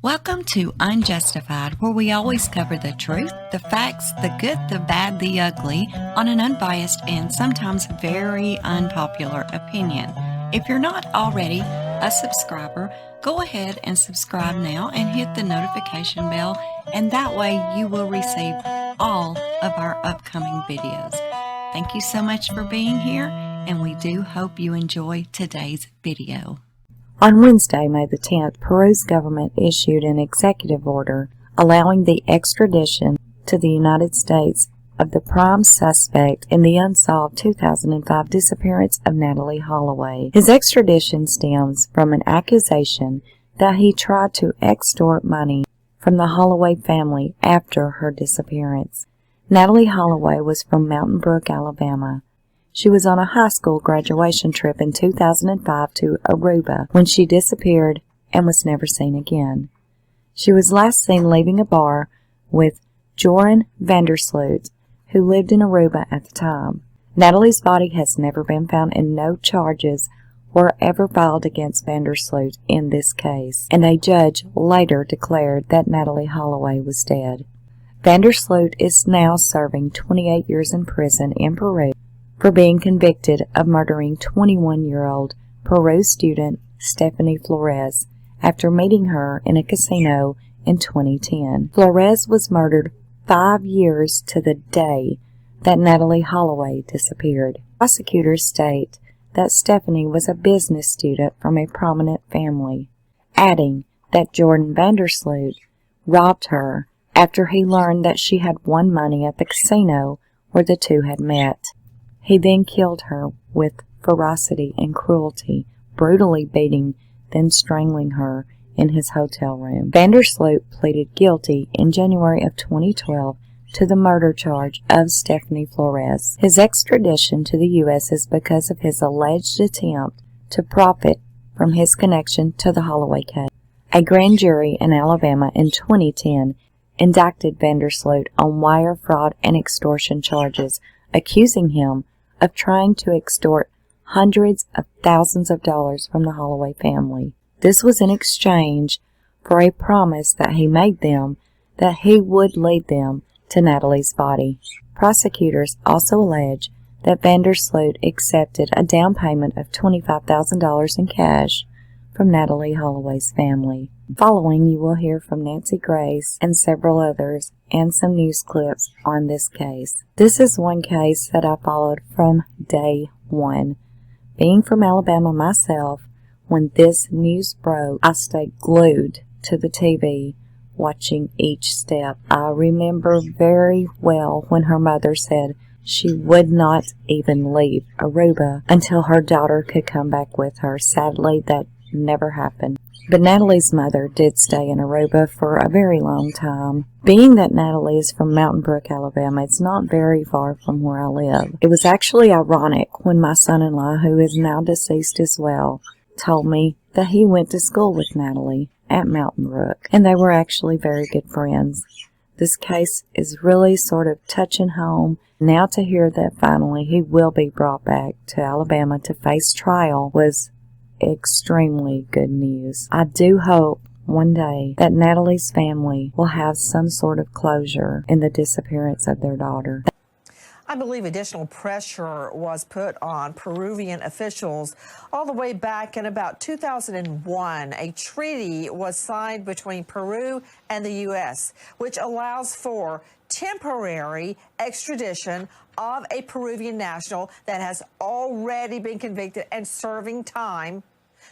Welcome to UnJustified, where we always cover the truth, the facts, the good, the bad, the ugly, on an unbiased and sometimes very unpopular opinion. If you're not already a subscriber, go ahead and subscribe now and hit the notification bell, and that way you will receive all of our upcoming videos. Thank you so much for being here, and we do hope you enjoy today's video. On Wednesday, May the 10th, Peru's government issued an executive order allowing the extradition to the United States of the prime suspect in the unsolved 2005 disappearance of Natalee Holloway. His extradition stems from an accusation that he tried to extort money from the Holloway family after her disappearance. Natalee Holloway was from Mountain Brook, Alabama. She was on a high school graduation trip in 2005 to Aruba when she disappeared and was never seen again. She was last seen leaving a bar with Joran Van Der Sloot, who lived in Aruba at the time. Natalee's body has never been found, and no charges were ever filed against Van Der Sloot in this case, and a judge later declared that Natalee Holloway was dead. Van Der Sloot is now serving 28 years in prison in Peru for being convicted of murdering 21-year-old Peru student Stephanie Flores after meeting her in a casino in 2010. Flores was murdered 5 years to the day that Natalee Holloway disappeared. Prosecutors state that Stephanie was a business student from a prominent family, adding that Joran Van Der Sloot robbed her after he learned that she had won money at the casino where the two had met. He then killed her with ferocity and cruelty, brutally beating, then strangling her in his hotel room. Van Der Sloot pleaded guilty in January of 2012 to the murder charge of Stephanie Flores. His extradition to the U.S. is because of his alleged attempt to profit from his connection to the Holloway case. A grand jury in Alabama in 2010 indicted Van Der Sloot on wire fraud and extortion charges, accusing him of trying to extort hundreds of thousands of dollars from the Holloway family. This was in exchange for a promise that he made them that he would lead them to Natalee's body. Prosecutors also allege that Van Der Sloot accepted a down payment of $25,000 in cash from Natalee Holloway's family. Following, you will hear from Nancy Grace and several others and some news clips on this case. This is one case that I followed from day one. Being from Alabama myself, when this news broke, I stayed glued to the TV watching each step. I remember very well when her mother said she would not even leave Aruba until her daughter could come back with her. Sadly, that never happened. But Natalee's mother did stay in Aruba for a very long time. Being that Natalee is from Mountain Brook, Alabama, it's not very far from where I live. It was actually ironic when my son-in-law, who is now deceased as well, told me that he went to school with Natalee at Mountain Brook, and they were actually very good friends. This case is really sort of touching home. Now to hear that finally he will be brought back to Alabama to face trial was extremely good news. I do hope one day that Natalee's family will have some sort of closure in the disappearance of their daughter. I believe additional pressure was put on Peruvian officials all the way back in about 2001. A treaty was signed between Peru and the U.S., which allows for temporary extradition of a Peruvian national that has already been convicted and serving time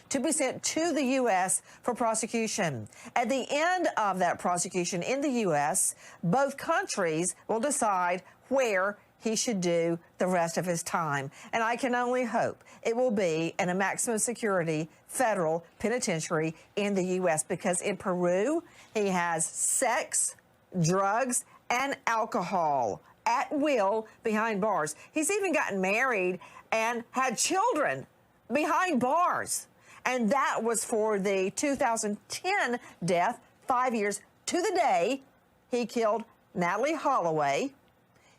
to be sent to the U.S. for prosecution. At the end of that prosecution in the U.S., both countries will decide where he should do the rest of his time. And I can only hope it will be in a maximum security federal penitentiary in the U.S. because in Peru, he has sex, drugs, and alcohol at will behind bars. He's even gotten married and had children behind bars. And that was for the 2010 death, 5 years to the day he killed Natalee Holloway.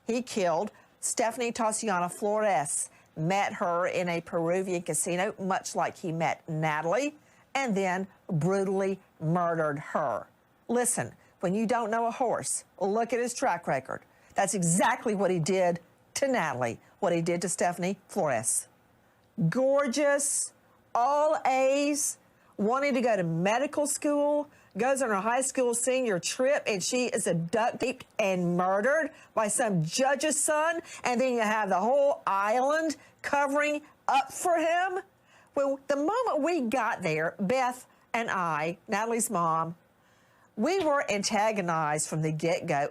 He killed Stephanie Flores, met her in a Peruvian casino, much like he met Natalee, and then brutally murdered her. Listen, when you don't know a horse, look at his track record. That's exactly what he did to Natalee, what he did to Stephanie Flores. Gorgeous, all A's, wanting to go to medical school, goes on her high school senior trip, and she is abducted and murdered by some judge's son, and then you have the whole island covering up for him. Well, the moment we got there, Beth and I, Natalee's mom, we were antagonized from the get-go.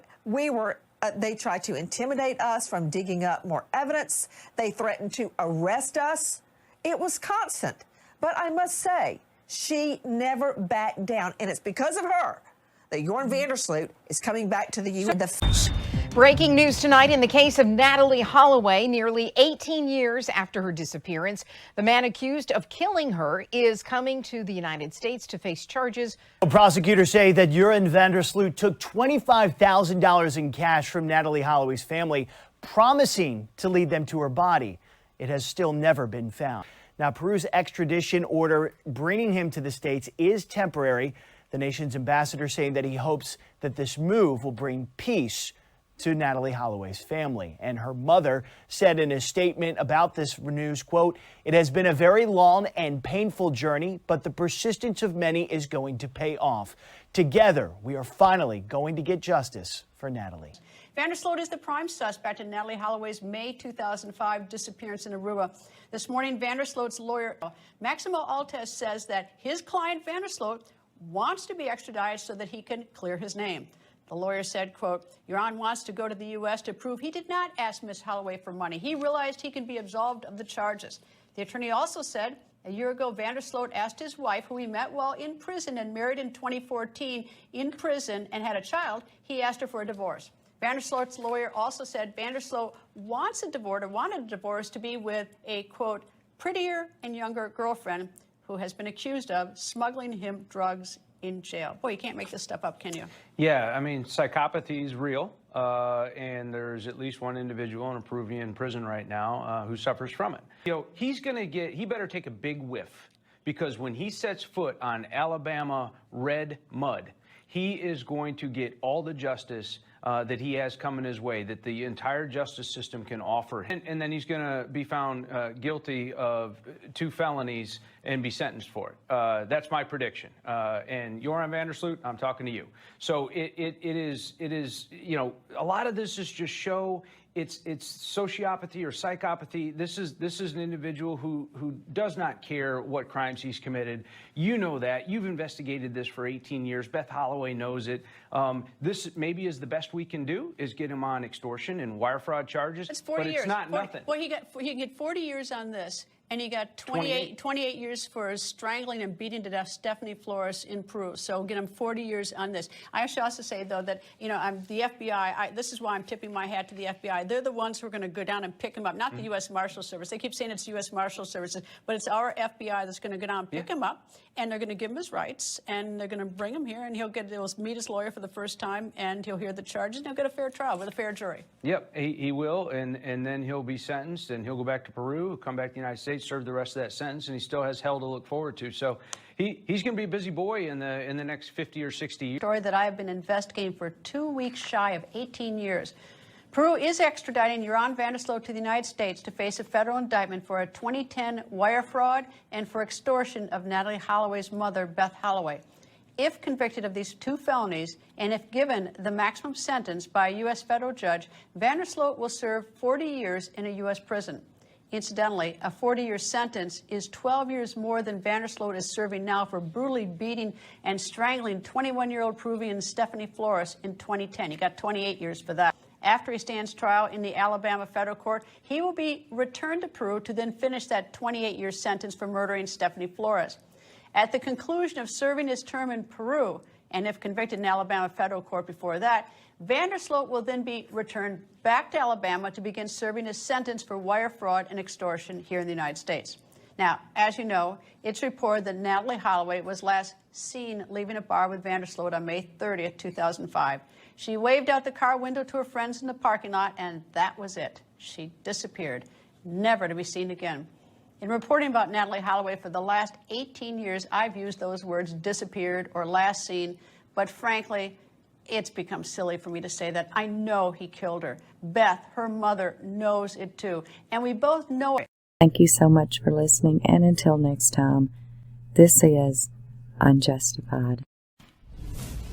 They tried to intimidate us from digging up more evidence. They threatened to arrest us. It was constant. But I must say, she never backed down, and it's because of her that Joran Van Der Sloot is coming back to the U.S. Breaking news tonight in the case of Natalee Holloway. Nearly 18 years after her disappearance, the man accused of killing her is coming to the United States to face charges. Prosecutors say that Joran Van Der Sloot took $25,000 in cash from Natalee Holloway's family, promising to lead them to her body. It has still never been found. Now, Peru's extradition order bringing him to the States is temporary. The nation's ambassador saying that he hopes that this move will bring peace to Natalee Holloway's family. And her mother said in a statement about this news, quote, "It has been a very long and painful journey, but the persistence of many is going to pay off. Together, we are finally going to get justice for Natalee." Van Der Sloot is the prime suspect in Natalee Holloway's May 2005 disappearance in Aruba. This morning, Van Der Sloot's lawyer, Maximo Altez, says that his client, Van Der Sloot, wants to be extradited so that he can clear his name. The lawyer said, quote, "Joran wants to go to the U.S. to prove he did not ask Ms. Holloway for money. He realized he can be absolved of the charges." The attorney also said a year ago, Van Der Sloot asked his wife, who he met while in prison and married in 2014, in prison and had a child, he asked her for a divorce. Van Der Sloot's lawyer also said Van Der Sloot wanted a divorce to be with a, quote, prettier and younger girlfriend who has been accused of smuggling him drugs in jail. Boy, you can't make this stuff up, can you? Yeah, I mean, psychopathy is real, and there's at least one individual in a Peruvian prison right now who suffers from it. You know, he better take a big whiff, because when he sets foot on Alabama red mud, he is going to get all the justice that he has coming his way, that the entire justice system can offer. And then he's going to be found guilty of 2 felonies and be sentenced for it. That's my prediction. And Joran Van Der Sloot, I'm talking to you. So it is, you know, a lot of this is just show it's sociopathy or psychopathy. This is an individual who does not care what crimes he's committed. You know that. You've investigated this for 18 years. Beth Holloway knows it. This maybe is the best we can do, is get him on extortion and wire fraud charges. It's 40 years. It's not nothing. Well, he can get 40 years on this, and he got 28 years for strangling and beating to death Stephanie Flores in Peru. So get him 40 years on this. I should also say, though, that, you know, the FBI, this is why I'm tipping my hat to the FBI. They're the ones who are going to go down and pick him up, not the U.S. Marshal Service. They keep saying it's U.S. Marshal Services, but it's our FBI that's going to go down and pick him up, and they're going to give him his rights, and they're going to bring him here, and he'll meet his lawyer for the first time, and he'll hear the charges, and he'll get a fair trial with a fair jury. Yep, he will, and then he'll be sentenced, and he'll go back to Peru, come back to the United States, serve the rest of that sentence, and he still has hell to look forward to. So he's going to be a busy boy in the next 50 or 60 years. Story that I have been investigating for 2 weeks shy of 18 years. Peru is extraditing Joran Van Der Sloot to the United States to face a federal indictment for a 2010 wire fraud and for extortion of Natalee Holloway's mother, Beth Holloway. If convicted of these 2 felonies, and if given the maximum sentence by a U.S. federal judge, Van Der Sloot will serve 40 years in a U.S. prison. Incidentally, a 40-year sentence is 12 years more than Van Der Sloot is serving now for brutally beating and strangling 21-year-old Peruvian Stephanie Flores in 2010. He got 28 years for that. After he stands trial in the Alabama federal court, he will be returned to Peru to then finish that 28-year sentence for murdering Stephanie Flores. At the conclusion of serving his term in Peru, and if convicted in Alabama federal court before that, Van Der Sloot will then be returned back to Alabama to begin serving his sentence for wire fraud and extortion here in the United States. Now, as you know, it's reported that Natalee Holloway was last seen leaving a bar with Van Der Sloot on May 30th, 2005. She waved out the car window to her friends in the parking lot, and that was it. She disappeared, never to be seen again. In reporting about Natalee Holloway for the last 18 years, I've used those words disappeared or last seen, but frankly, it's become silly for me to say that. I know he killed her. Beth, her mother, knows it too, and we both know it. Thank you so much for listening, and until next time, this is Unjustified.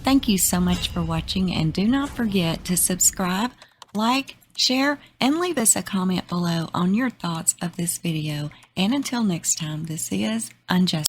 Thank you so much for watching, and do not forget to subscribe, like, share, and leave us a comment below on your thoughts of this video. And until next time, this is Unjustified.